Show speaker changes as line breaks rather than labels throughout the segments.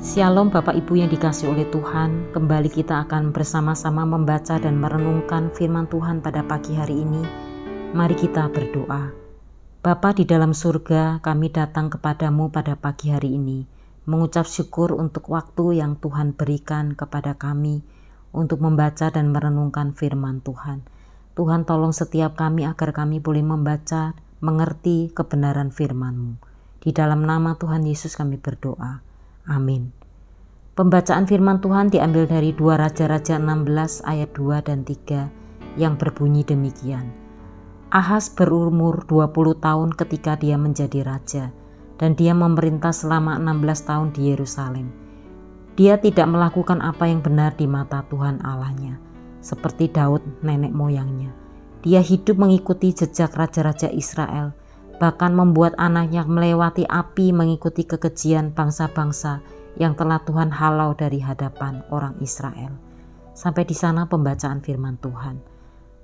Shalom Bapak Ibu yang dikasihi oleh Tuhan, kembali kita akan bersama-sama membaca dan merenungkan firman Tuhan pada pagi hari ini. Mari kita berdoa. Bapa di dalam surga, kami datang kepadamu pada pagi hari ini, mengucap syukur untuk waktu yang Tuhan berikan kepada kami untuk membaca dan merenungkan firman Tuhan. Tuhan tolong setiap kami agar kami boleh membaca, mengerti kebenaran firman-Mu. Di dalam nama Tuhan Yesus kami berdoa. Amin. Pembacaan firman Tuhan diambil dari 2 Raja-Raja 16 ayat 2 dan 3 yang berbunyi demikian. Ahaz berumur 20 tahun ketika dia menjadi raja, dan dia memerintah selama 16 tahun di Yerusalem. Dia tidak melakukan apa yang benar di mata Tuhan Allahnya, seperti Daud nenek moyangnya. Dia hidup mengikuti jejak raja-raja Israel, bahkan membuat anaknya melewati api mengikuti kekejian bangsa-bangsa yang telah Tuhan halau dari hadapan orang Israel. Sampai di sana pembacaan firman Tuhan.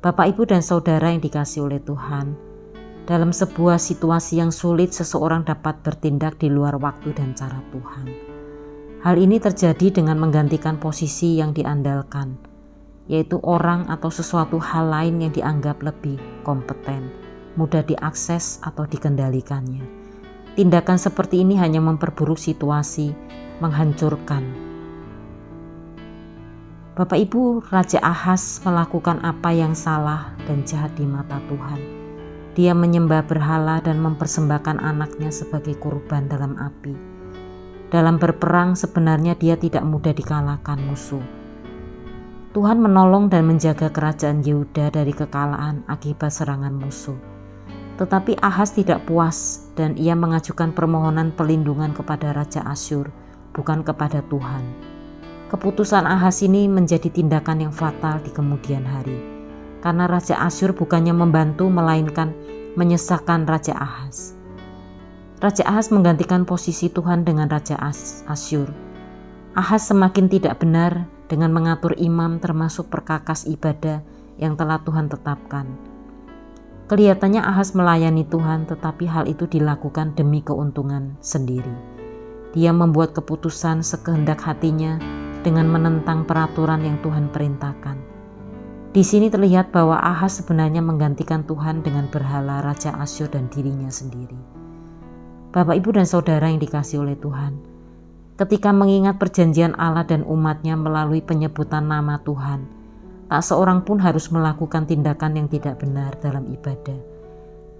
Bapak, Ibu, dan Saudara yang dikasihi oleh Tuhan, dalam sebuah situasi yang sulit seseorang dapat bertindak di luar waktu dan cara Tuhan. Hal ini terjadi dengan menggantikan posisi yang diandalkan, yaitu orang atau sesuatu hal lain yang dianggap lebih kompeten, mudah diakses atau dikendalikannya. Tindakan seperti ini hanya memperburuk situasi, menghancurkan. Bapak Ibu, Raja Ahaz melakukan apa yang salah dan jahat di mata Tuhan. Dia menyembah berhala dan mempersembahkan anaknya sebagai kurban dalam api. Dalam berperang sebenarnya dia tidak mudah dikalahkan musuh. Tuhan menolong dan menjaga kerajaan Yehuda dari kekalahan akibat serangan musuh. Tetapi Ahaz tidak puas dan ia mengajukan permohonan perlindungan kepada Raja Asyur, bukan kepada Tuhan. Keputusan Ahaz ini menjadi tindakan yang fatal di kemudian hari, karena Raja Asyur bukannya membantu melainkan menyesatkan Raja Ahaz. Raja Ahaz menggantikan posisi Tuhan dengan Raja Asyur. Ahaz semakin tidak benar dengan mengatur imam termasuk perkakas ibadah yang telah Tuhan tetapkan. Kelihatannya Ahaz melayani Tuhan, tetapi hal itu dilakukan demi keuntungan sendiri. Dia membuat keputusan sekehendak hatinya dengan menentang peraturan yang Tuhan perintahkan. Di sini terlihat bahwa Ahaz sebenarnya menggantikan Tuhan dengan berhala Raja Asyur dan dirinya sendiri. Bapak, Ibu, dan Saudara yang dikasihi oleh Tuhan, ketika mengingat perjanjian Allah dan umatnya melalui penyebutan nama Tuhan, tak seorang pun harus melakukan tindakan yang tidak benar dalam ibadah.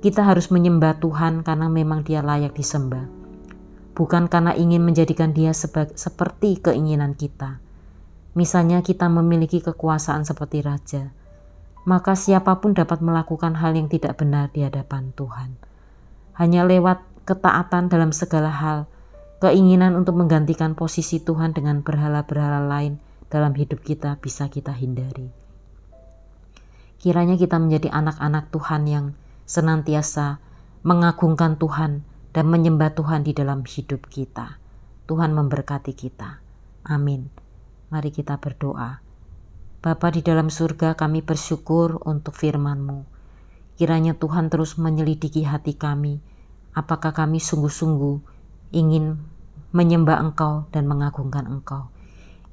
Kita harus menyembah Tuhan karena memang Dia layak disembah, bukan karena ingin menjadikan Dia seperti keinginan kita. Misalnya kita memiliki kekuasaan seperti raja, maka siapapun dapat melakukan hal yang tidak benar di hadapan Tuhan. Hanya lewat ketaatan dalam segala hal, keinginan untuk menggantikan posisi Tuhan dengan berhala-berhala lain dalam hidup kita bisa kita hindari. Kiranya kita menjadi anak-anak Tuhan yang senantiasa mengagungkan Tuhan dan menyembah Tuhan di dalam hidup kita. Tuhan memberkati kita. Amin. Mari kita berdoa. Bapa di dalam surga, kami bersyukur untuk firman-Mu. Kiranya Tuhan terus menyelidiki hati kami, apakah kami sungguh-sungguh ingin menyembah Engkau dan mengagungkan Engkau.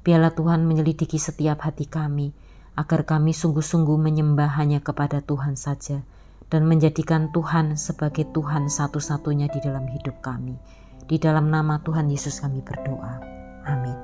Biarlah Tuhan menyelidiki setiap hati kami, agar kami sungguh-sungguh menyembah hanya kepada Tuhan saja, dan menjadikan Tuhan sebagai Tuhan satu-satunya di dalam hidup kami. Di dalam nama Tuhan Yesus kami berdoa. Amin.